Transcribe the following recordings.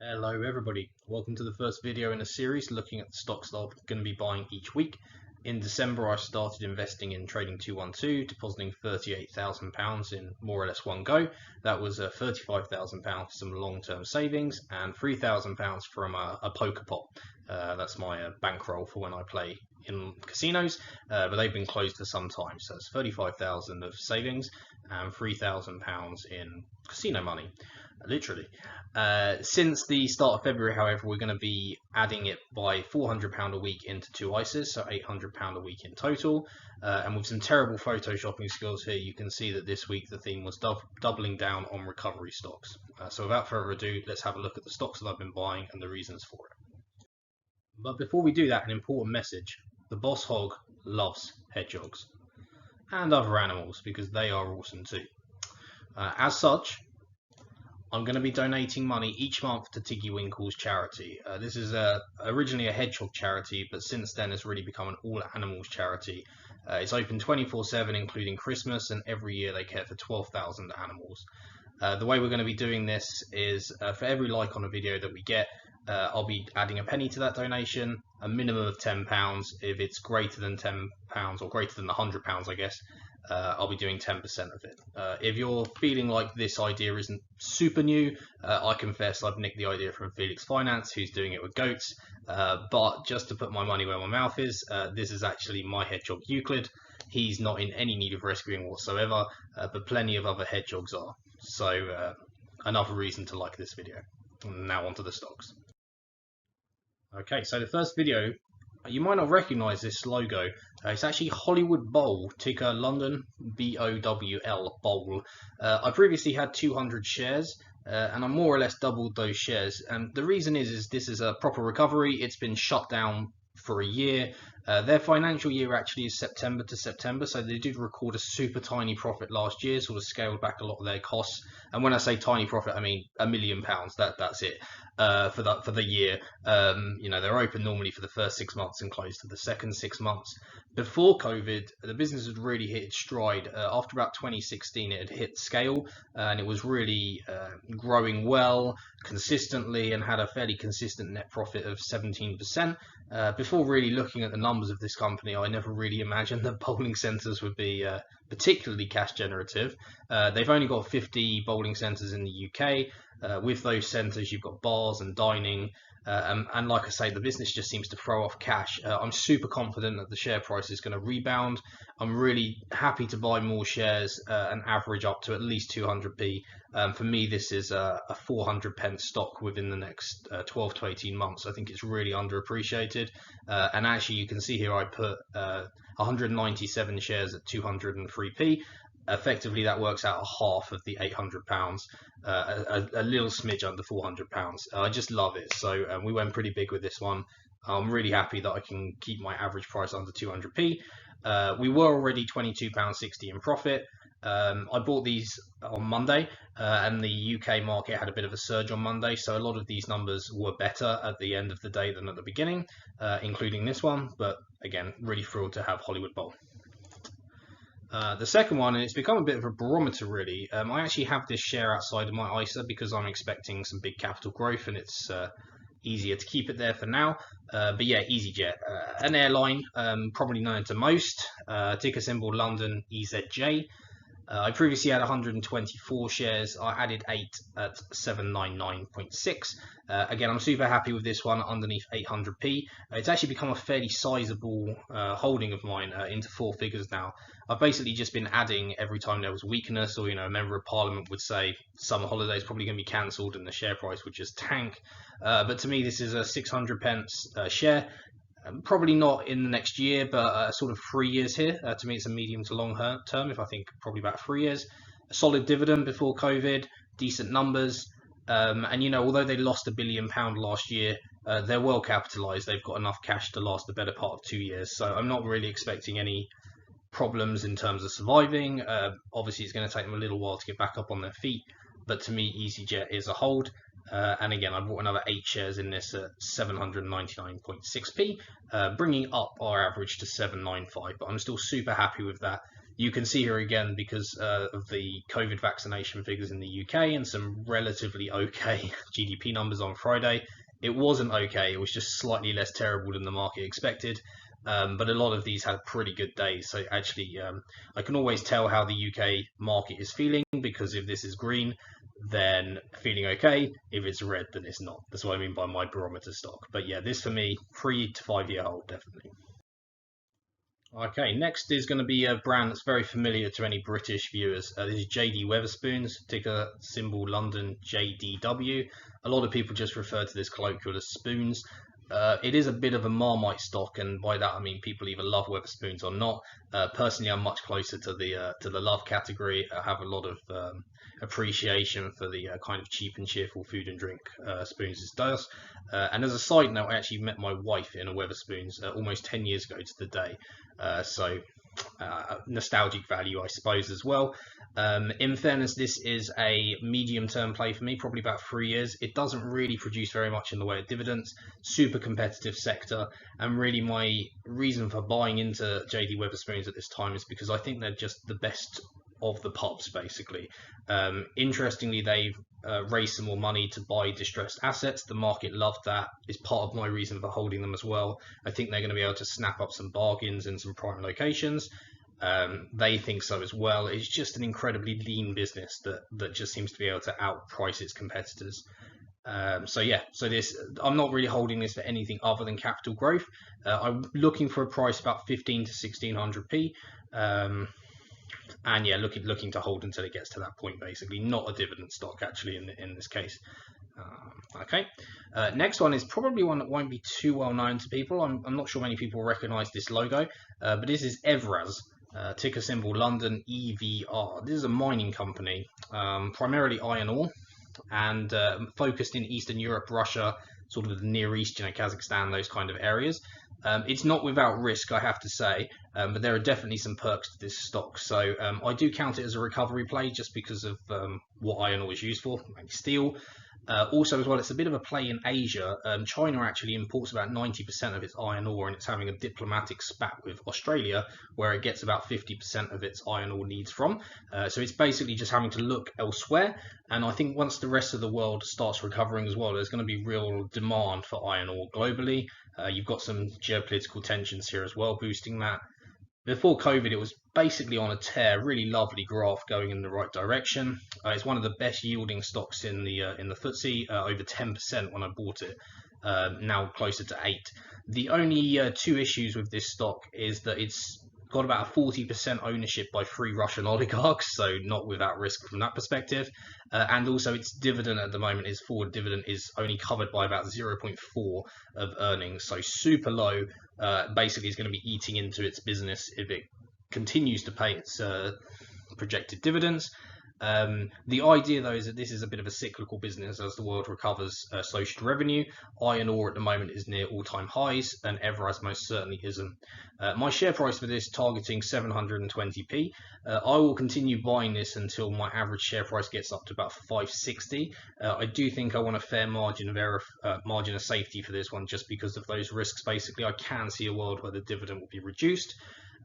Hello everybody, welcome to the first video in a series looking at the stocks that I'm going to be buying each week. In December I started investing in Trading 212, depositing £38,000 in more or less one go. That was £35,000 for some long-term savings and £3,000 from a poker pot. That's my bankroll for when I play in casinos, but they've been closed for some time, so it's 35,000 of savings and £3,000 in casino money, literally. Since the start of February, however, we're going to be adding it by £400 a week into two ISAs, so £800 a week in total. And with some terrible photoshopping skills here, you can see that this week the theme was doubling down on recovery stocks. So without further ado, let's have a look at the stocks that I've been buying and the reasons for it. But before we do that, an important message. The boss hog loves hedgehogs and other animals because they are awesome too. As such, I'm going to be donating money each month to Tiggy Winkle's charity. This is originally a hedgehog charity, but since then it's really become an all animals charity. It's open 24/7, including Christmas, and every year they care for 12,000 animals. The way we're going to be doing this is for every like on a video that we get, I'll be adding a penny to that donation, a minimum of £10. If it's greater than £10 or greater than £100, I guess, I'll be doing 10% of it. If you're feeling like this idea isn't super new, I confess I've nicked the idea from Felix Finance, who's doing it with goats. But just to put my money where my mouth is, this is actually my hedgehog Euclid. He's not in any need of rescuing whatsoever, but plenty of other hedgehogs are. So another reason to like this video. Now onto the stocks. Okay, so the first video, you might not recognize this logo. It's actually Hollywood Bowl, ticker London, BOWL, Bowl. I previously had 200 shares, and I more or less doubled those shares. And the reason is this is a proper recovery. It's been shut down for a year. Their financial year actually is September to September, so they did record a super tiny profit last year, sort of scaled back a lot of their costs. And when I say tiny profit, I mean £1 million. That's it for the year. They're open normally for the first 6 months and closed for the second 6 months. Before COVID, the business had really hit its stride. After about 2016, it had hit scale, and it was really growing well, consistently, and had a fairly consistent net profit of 17%. Before really looking at the numbers of this company, I never really imagined that bowling centres would be particularly cash generative. They've only got 50 bowling centres in the UK. With those centres, you've got bars and dining. And like I say, the business just seems to throw off cash. I'm super confident that the share price is going to rebound. I'm really happy to buy more shares and average up to at least 200p. For me, this is a 400p stock within the next 12 to 18 months. I think it's really underappreciated. And actually, you can see here I put 197 shares at 203p. Effectively, that works out a half of the £800, a little smidge under £400. I just love it. So we went pretty big with this one. I'm really happy that I can keep my average price under 200p. We were already £22.60 in profit. I bought these on Monday, and the UK market had a bit of a surge on Monday, so a lot of these numbers were better at the end of the day than at the beginning, including this one. But again, really thrilled to have Hollywood Bowl. The second one, and it's become a bit of a barometer really, I actually have this share outside of my ISA because I'm expecting some big capital growth, and it's easier to keep it there for now. But yeah, EasyJet, an airline probably known to most, ticker symbol London EZJ. I previously had 124 shares. I added 8 at 799.6. Again, I'm super happy with this one underneath 800p. It's actually become a fairly sizable holding of mine, into 4 figures now. I've basically just been adding every time there was weakness, or a member of parliament would say summer holidays probably going to be cancelled and the share price would just tank. But to me, this is a 600p share. Probably not in the next year, but sort of 3 years here. To me, it's a medium to long term, if I think probably about 3 years. A solid dividend before COVID, decent numbers. And although they lost £1 billion last year, they're well capitalized. They've got enough cash to last the better part of 2 years. So I'm not really expecting any problems in terms of surviving. Obviously, it's going to take them a little while to get back up on their feet. But to me, EasyJet is a hold. And again, I bought another 8 shares in this at 799.6p, bringing up our average to 795. But I'm still super happy with that. You can see here again because of the COVID vaccination figures in the UK and some relatively okay GDP numbers on Friday. It wasn't okay, it was just slightly less terrible than the market expected. But a lot of these had pretty good days. So actually, I can always tell how the UK market is feeling, because if this is green, then feeling okay. If it's red, then it's not. That's what I mean by my barometer stock. But yeah, this for me, 3 to 5 year hold, definitely. Okay, next is going to be a brand that's very familiar to any British viewers. This is JD Wetherspoons, ticker symbol London JDW. A lot of people just refer to this colloquial as spoons. It is a bit of a Marmite stock, and by that I mean people either love Wetherspoons or not. Personally, I'm much closer to the love category. I have a lot of appreciation for the kind of cheap and cheerful food and drink Spoons does. And as a side note, I actually met my wife in a Wetherspoons almost 10 years ago to the day. So nostalgic value, I suppose, as well. In fairness, this is a medium-term play for me, probably about 3 years. It doesn't really produce very much in the way of dividends. Super competitive sector, and really my reason for buying into JD Wetherspoons at this time is because I think they're just the best of the pops, basically. Interestingly, they've raised some more money to buy distressed assets. The market loved that. It's part of my reason for holding them as well. I think they're going to be able to snap up some bargains in some prime locations. They think so as well. It's just an incredibly lean business that just seems to be able to outprice its competitors. So yeah, this, I'm not really holding this for anything other than capital growth. I'm looking for a price about 15 to 1600p. And yeah, looking to hold until it gets to that point, basically. Not a dividend stock, actually, in this case. Okay, next one is probably one that won't be too well known to people. I'm not sure many people recognize this logo, but this is Evraz, ticker symbol London EVR. This is a mining company, primarily iron ore, and focused in Eastern Europe, Russia, sort of the Near East, Kazakhstan, those kind of areas. It's not without risk, I have to say, but there are definitely some perks to this stock. So I do count it as a recovery play just because of what iron ore is used for, like steel. Also, as well, it's a bit of a play in Asia. China actually imports about 90% of its iron ore, and it's having a diplomatic spat with Australia, where it gets about 50% of its iron ore needs from. So it's basically just having to look elsewhere. And I think once the rest of the world starts recovering as well, there's going to be real demand for iron ore globally. You've got some geopolitical tensions here as well, boosting that. Before COVID, it was basically on a tear, really lovely graph going in the right direction. It's one of the best yielding stocks in the FTSE, over 10% when I bought it. Now closer to 8. The only two issues with this stock is that it's got about a 40% ownership by 3 Russian oligarchs, so not without risk from that perspective. And also its dividend at the moment, its forward dividend, is only covered by about 0.4 of earnings, so super low. Basically is going to be eating into its business if it continues to pay its projected dividends. The idea, though, is that this is a bit of a cyclical business as the world recovers social revenue. Iron ore at the moment is near all-time highs, and Evraz most certainly isn't. My share price for this targeting 720p. I will continue buying this until my average share price gets up to about 560. I do think I want a fair margin of safety for this one, just because of those risks. Basically, I can see a world where the dividend will be reduced.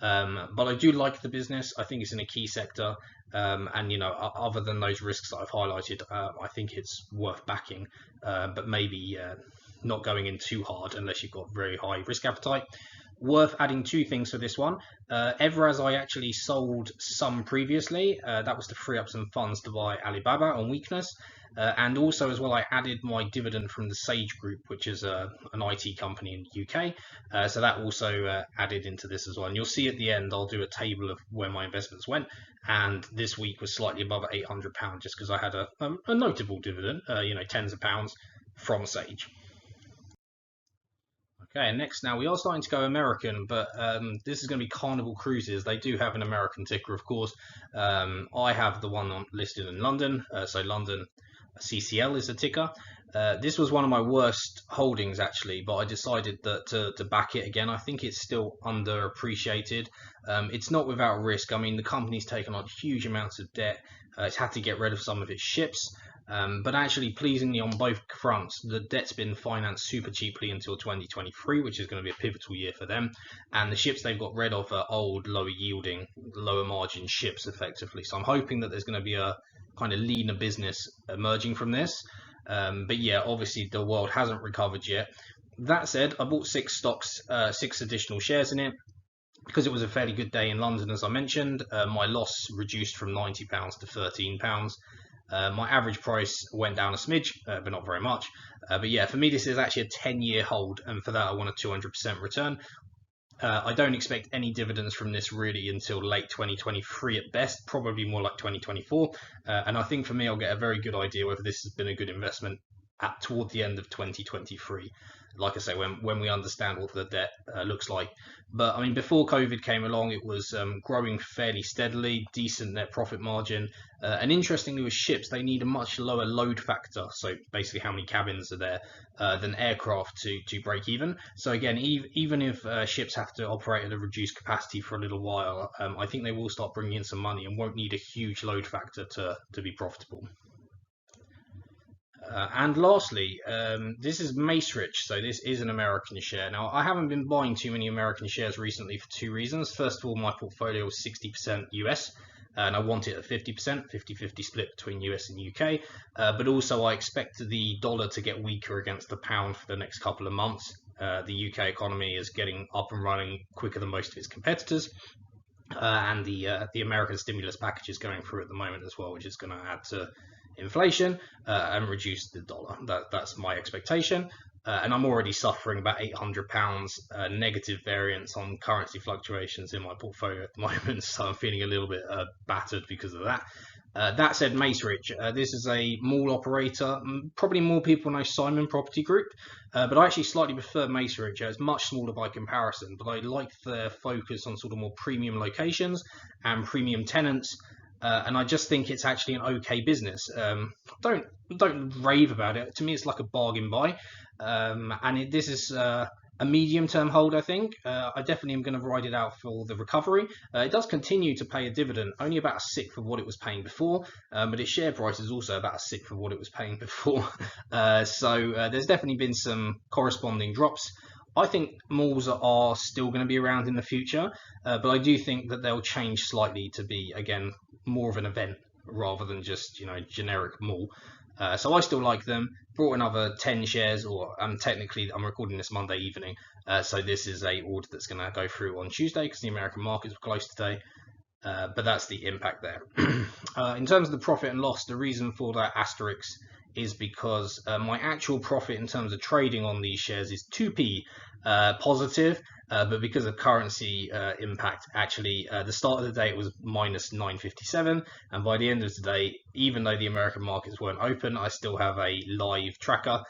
But I do like the business. I think it's in a key sector, and other than those risks that I've highlighted, I think it's worth backing, but maybe not going in too hard unless you've got very high risk appetite. Worth adding 2 things for this one. Evraz, I actually sold some previously. That was to free up some funds to buy Alibaba on weakness. And also, as well, I added my dividend from the Sage Group, which is an IT company in the UK. So that also added into this as well. And you'll see at the end, I'll do a table of where my investments went. And this week was slightly above £800, just because I had a notable dividend, tens of pounds from Sage. Okay, and next, now we are starting to go American, but this is going to be Carnival Cruises. They do have an American ticker, of course. I have the one listed in London, so London CCL is the ticker. This was one of my worst holdings, actually, but I decided that to back it again. I think it's still underappreciated. It's not without risk. I mean, the company's taken on huge amounts of debt. It's had to get rid of some of its ships. But actually, pleasingly on both fronts, the debt's been financed super cheaply until 2023, which is going to be a pivotal year for them. And the ships they've got rid of are old, lower yielding, lower margin ships, effectively. So I'm hoping that there's going to be a kind of leaner business emerging from this. But yeah, obviously the world hasn't recovered yet. That said, I bought 6 stocks, 6 additional shares in it. Because it was a fairly good day in London, as I mentioned, my loss reduced from £90 to £13. My average price went down a smidge, but not very much. But yeah, for me, this is actually a 10-year hold, and for that, I want a 200% return. I don't expect any dividends from this really until late 2023 at best, probably more like 2024. And I think for me, I'll get a very good idea whether this has been a good investment toward the end of 2023. Like I say, when we understand what the debt looks like. But I mean, before COVID came along, it was growing fairly steadily, decent net profit margin. And interestingly, with ships, they need a much lower load factor. So basically, how many cabins are there than aircraft to break even. So again, even if ships have to operate at a reduced capacity for a little while, I think they will start bringing in some money and won't need a huge load factor to be profitable. And lastly, this is Macerich, so this is an American share. Now, I haven't been buying too many American shares recently for 2 reasons. First of all, my portfolio was 60% US, and I want it at 50%, 50-50 split between US and UK. But also, I expect the dollar to get weaker against the pound for the next couple of months. The UK economy is getting up and running quicker than most of its competitors. And the American stimulus package is going through at the moment as well, which is going to add to inflation and reduce the dollar. That's my expectation. And I'm already suffering about £800 negative variance on currency fluctuations in my portfolio at the moment, so I'm feeling a little bit battered because of that. That said, Macerich, this is a mall operator. Probably more people know Simon Property Group, but I actually slightly prefer Macerich. It's much smaller by comparison, but I like their focus on sort of more premium locations and premium tenants. And I just think it's actually an okay business. Don't rave about it. To me, it's like a bargain buy. And this is a medium-term hold, I think. I definitely am going to ride it out for the recovery. It does continue to pay a dividend, only about a sixth of what it was paying before, but its share price is also about a sixth of what it was paying before. So there's definitely been some corresponding drops. I think malls are still going to be around in the future, but I do think that they'll change slightly to be, again, more of an event rather than just, generic mall. So I still like them. Brought another 10 shares, or technically I'm recording this Monday evening, so this is a order that's going to go through on Tuesday because the American markets were closed today. But that's the impact there. In terms of the profit and loss, the reason for that asterisk is because my actual profit in terms of trading on these shares is 2p positive, but because of currency impact, actually the start of the day it was minus 957, and by the end of the day, even though the American markets weren't open, I still have a live tracker.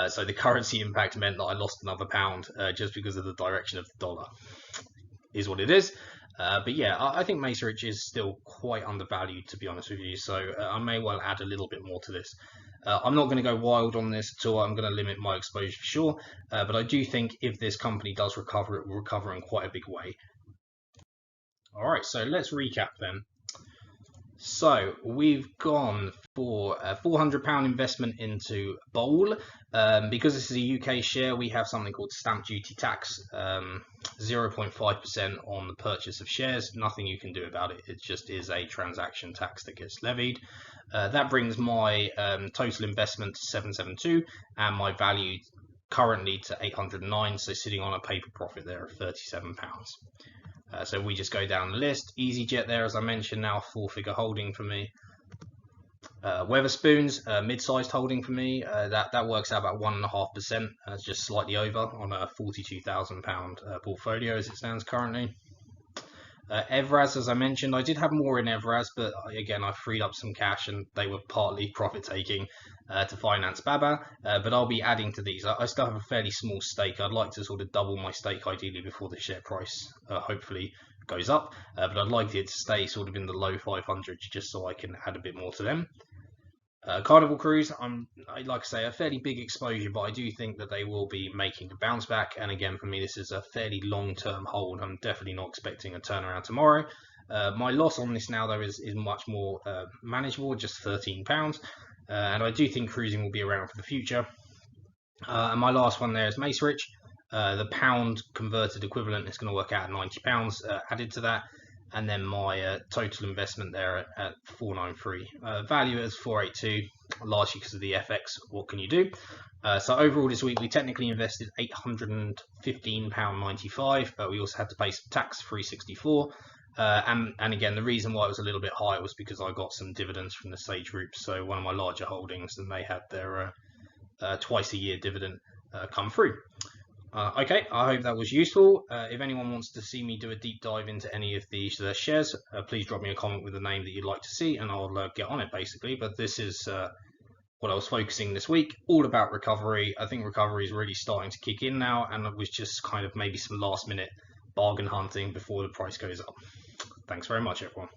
So the currency impact meant that I lost another pound just because of the direction of the dollar. Is what it is. But yeah, I think Macerich is still quite undervalued, to be honest with you, so I may well add a little bit more to this. I'm not going to go wild on this at all. I'm going to limit my exposure for sure, but I do think if this company does recover, it will recover in quite a big way. All right, so let's recap then. So we've gone for a £400 investment into Bowl. Because this is a UK share, we have something called stamp duty tax, 0.5% on the purchase of shares. Nothing you can do about it. It just is a transaction tax that gets levied. That brings my total investment to 772 and my value currently to 809. So sitting on a paper profit there of £37. So we just go down the list. EasyJet there, as I mentioned, now 4-figure holding for me. Wetherspoons, mid-sized holding for me. That works out about 1.5%, just slightly over on a £42,000 portfolio as it stands currently. Evraz, as I mentioned, I did have more in Evraz, but again, I freed up some cash and they were partly profit-taking to finance Baba, but I'll be adding to these. I still have a fairly small stake. I'd like to sort of double my stake ideally before the share price hopefully goes up, but I'd like it to stay sort of in the low 500s just so I can add a bit more to them. Carnival Cruise, like I say, a fairly big exposure, but I do think that they will be making a bounce back. And again, for me, this is a fairly long-term hold. I'm definitely not expecting a turnaround tomorrow. My loss on this now, though, is much more manageable, just £13. and I do think cruising will be around for the future. And my last one there is Macerich. The pound converted equivalent is going to work out at £90 added to that, and then my total investment there at 493. Value is 482, largely because of the FX. What can you do? So overall this week we technically invested £815.95, but we also had to pay some tax, 364. And again, the reason why it was a little bit higher was because I got some dividends from the Sage Group, so one of my larger holdings, and they had their twice a year dividend come through. Okay, I hope that was useful. If anyone wants to see me do a deep dive into any of these shares, please drop me a comment with a name that you'd like to see, and I'll get on it basically. But this is what I was focusing this week, all about recovery. I think recovery is really starting to kick in now, and it was just kind of maybe some last minute bargain hunting before the price goes up. Thanks very much, everyone.